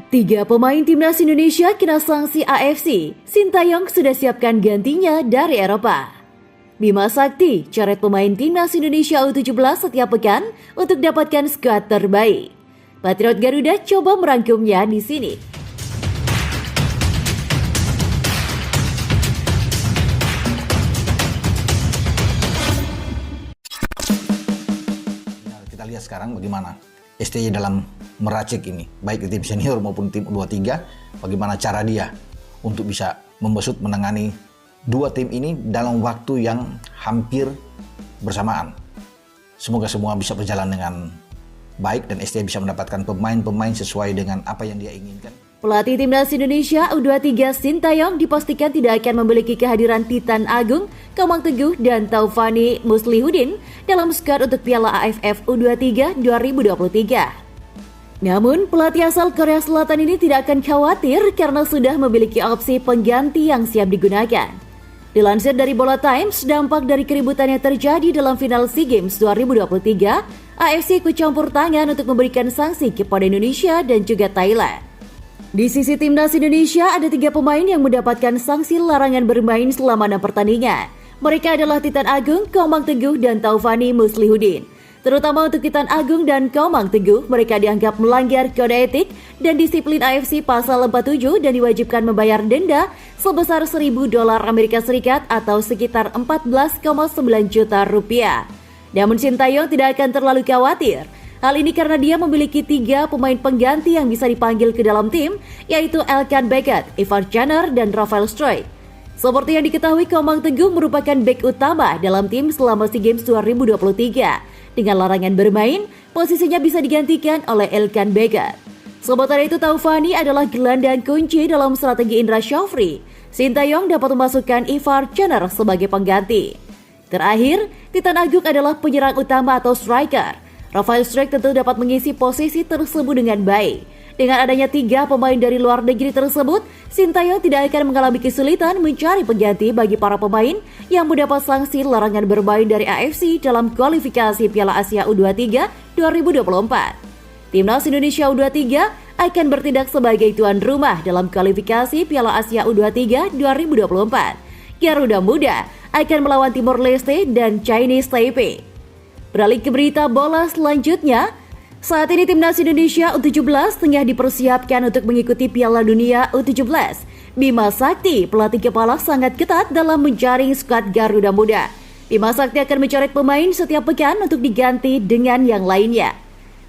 Tiga pemain timnas Indonesia kena sanksi AFC. Sintayong sudah siapkan gantinya dari Eropa. Bima Sakti coret pemain timnas Indonesia U17 setiap pekan untuk dapatkan skuad terbaik. Patriot Garuda coba merangkumnya di sini. Kita lihat sekarang bagaimana STY dalam meracik ini, baik di tim senior maupun tim U23, bagaimana cara dia untuk bisa membesut menangani dua tim ini dalam waktu yang hampir bersamaan. Semoga semua bisa berjalan dengan baik dan STY bisa mendapatkan pemain-pemain sesuai dengan apa yang dia inginkan. Pelatih timnas Indonesia U23 Sintayong dipastikan tidak akan memiliki kehadiran Titan Agung, Komang Teguh, dan Taufani Muslihudin dalam skuad untuk Piala AFF U23 2023. Namun, pelatih asal Korea Selatan ini tidak akan khawatir karena sudah memiliki opsi pengganti yang siap digunakan. Dilansir dari Bola Times, dampak dari keributan yang terjadi dalam final SEA Games 2023, AFC ikut campur tangan untuk memberikan sanksi kepada Indonesia dan juga Thailand. Di sisi timnas Indonesia, ada 3 pemain yang mendapatkan sanksi larangan bermain selama 6 pertandingan. Mereka adalah Titan Agung, Komang Teguh, dan Taufani Muslihudin. Terutama untuk Titan Agung dan Komang Teguh, mereka dianggap melanggar kode etik dan disiplin AFC pasal 47 dan diwajibkan membayar denda sebesar $1.000 Amerika Serikat atau sekitar 14,9 juta rupiah. Namun Sintayong tidak akan terlalu khawatir. Hal ini karena dia memiliki 3 pemain pengganti yang bisa dipanggil ke dalam tim, yaitu Elkan Beckett, Ivar Canner, dan Rafael Struijk. Seperti yang diketahui, Komang Teguh merupakan bek utama dalam tim selama SEA Games 2023. Dengan larangan bermain, posisinya bisa digantikan oleh Elkan Beckett. Sementara itu, Taufani adalah gelandang kunci dalam strategi Indra Syafri. Sintayong dapat memasukkan Ivar Canner sebagai pengganti. Terakhir, Titan Agung adalah penyerang utama atau striker. Rafael Struijk tentu dapat mengisi posisi tersebut dengan baik. Dengan adanya 3 pemain dari luar negeri tersebut, Sintayong tidak akan mengalami kesulitan mencari pengganti bagi para pemain yang mendapat sanksi larangan bermain dari AFC dalam kualifikasi Piala Asia U23 2024. Timnas Indonesia U23 akan bertindak sebagai tuan rumah dalam kualifikasi Piala Asia U23 2024. Garuda Muda akan melawan Timor Leste dan Chinese Taipei. Beralih ke berita bola selanjutnya, saat ini timnas Indonesia U17 tengah dipersiapkan untuk mengikuti Piala Dunia U17. Bima Sakti, pelatih kepala, sangat ketat dalam menjaring skuad Garuda Muda. Bima Sakti akan mencoret pemain setiap pekan untuk diganti dengan yang lainnya.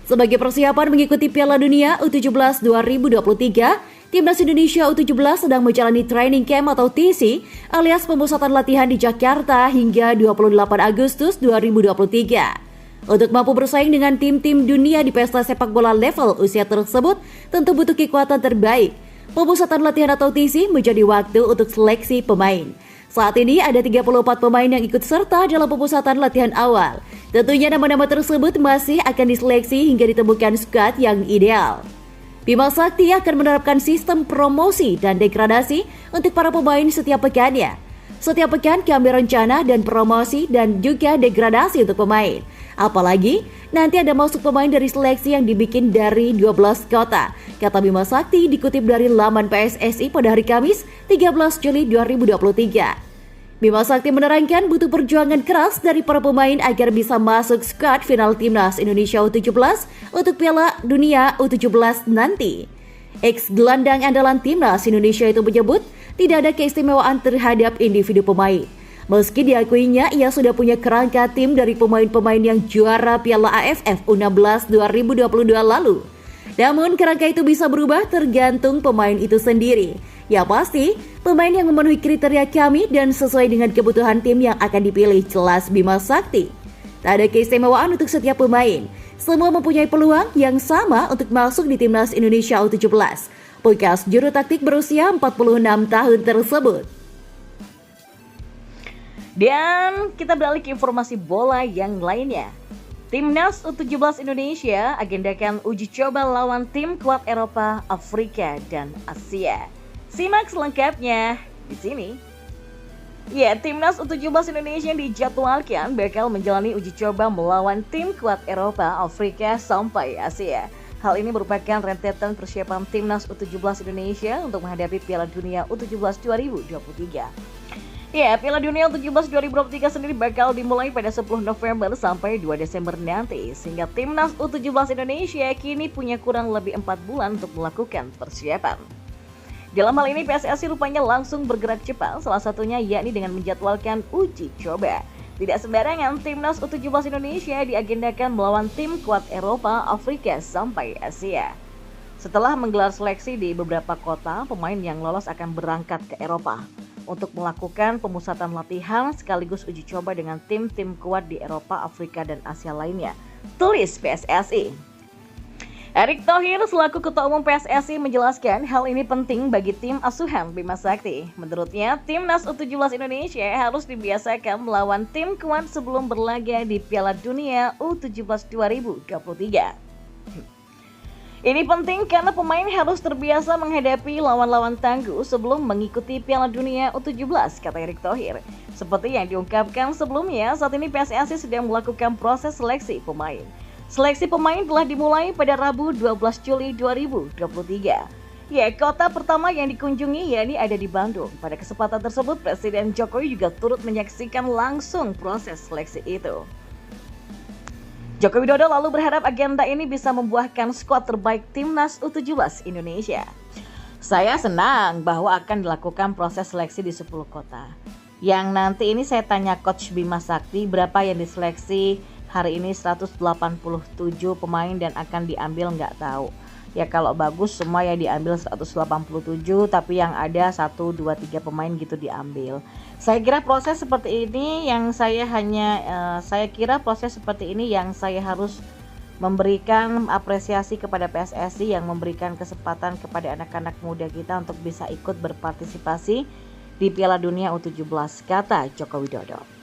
Sebagai persiapan mengikuti Piala Dunia U17 2023, timnas Indonesia U17 sedang menjalani training camp atau TC alias pemusatan latihan di Jakarta hingga 28 Agustus 2023. Untuk mampu bersaing dengan tim-tim dunia di pesta sepak bola level usia tersebut, tentu butuh kekuatan terbaik. Pemusatan latihan atau TC menjadi waktu untuk seleksi pemain. Saat ini ada 34 pemain yang ikut serta dalam pemusatan latihan awal. Tentunya nama-nama tersebut masih akan diseleksi hingga ditemukan skuad yang ideal. Bima Sakti akan menerapkan sistem promosi dan degradasi untuk para pemain setiap pekannya. Setiap pekan kami rencana dan promosi dan juga degradasi untuk pemain. Apalagi nanti ada masuk pemain dari seleksi yang dibikin dari 12 kota, kata Bima Sakti dikutip dari laman PSSI pada hari Kamis 13 Juli 2023. Bima Sakti menerangkan butuh perjuangan keras dari para pemain agar bisa masuk skuad final timnas Indonesia U17 untuk Piala Dunia U17 nanti. Ex-gelandang andalan timnas Indonesia itu menyebut tidak ada keistimewaan terhadap individu pemain. Meski diakuinya ia sudah punya kerangka tim dari pemain-pemain yang juara Piala AFF U16 2022 lalu. Namun kerangka itu bisa berubah tergantung pemain itu sendiri. Ya pasti, pemain yang memenuhi kriteria kami dan sesuai dengan kebutuhan tim yang akan dipilih, jelas Bima Sakti. Tak ada keistimewaan untuk setiap pemain. Semua mempunyai peluang yang sama untuk masuk di timnas Indonesia U17. Bekas juru taktik berusia 46 tahun tersebut. Dan kita beralih ke informasi bola yang lainnya. Timnas U17 Indonesia agendakan uji coba lawan tim kuat Eropa, Afrika, dan Asia. Simak selengkapnya di sini. Ya, Timnas U17 Indonesia dijadwalkan bakal menjalani uji coba melawan tim kuat Eropa, Afrika, sampai Asia. Hal ini merupakan rentetan persiapan Timnas U17 Indonesia untuk menghadapi Piala Dunia U17 2023. Ya, Piala Dunia U17 2023 sendiri bakal dimulai pada 10 November sampai 2 Desember nanti, sehingga Timnas U17 Indonesia kini punya kurang lebih 4 bulan untuk melakukan persiapan. Dalam hal ini PSSI rupanya langsung bergerak cepat, salah satunya yakni dengan menjadwalkan uji coba. Tidak sembarangan, Timnas U17 Indonesia diagendakan melawan tim kuat Eropa, Afrika, sampai Asia. Setelah menggelar seleksi di beberapa kota, pemain yang lolos akan berangkat ke Eropa untuk melakukan pemusatan latihan sekaligus uji coba dengan tim-tim kuat di Eropa, Afrika, dan Asia lainnya. Tulis PSSI. Erick Thohir selaku Ketua Umum PSSI menjelaskan hal ini penting bagi tim asuhan Bima Sakti. Menurutnya, Timnas U17 Indonesia harus dibiasakan melawan tim kuat sebelum berlaga di Piala Dunia U17 2023. Ini penting karena pemain harus terbiasa menghadapi lawan-lawan tangguh sebelum mengikuti Piala Dunia U17, kata Erick Thohir. Seperti yang diungkapkan sebelumnya, saat ini PSSI sedang melakukan proses seleksi pemain. Seleksi pemain telah dimulai pada Rabu 12 Juli 2023. Ya, kota pertama yang dikunjungi yakni ada di Bandung. Pada kesempatan tersebut, Presiden Jokowi juga turut menyaksikan langsung proses seleksi itu. Joko Widodo lalu berharap agenda ini bisa membuahkan skuad terbaik Timnas U17 Indonesia. Saya senang bahwa akan dilakukan proses seleksi di 10 kota. Yang nanti ini saya tanya Coach Bima Sakti berapa yang diseleksi hari ini, 187 pemain dan akan diambil nggak tahu. Ya kalau bagus semua ya diambil 187, tapi yang ada 1, 2, 3 pemain gitu diambil. Saya kira proses seperti ini yang saya harus memberikan apresiasi kepada PSSI yang memberikan kesempatan kepada anak-anak muda kita untuk bisa ikut berpartisipasi di Piala Dunia U17, kata Joko Widodo.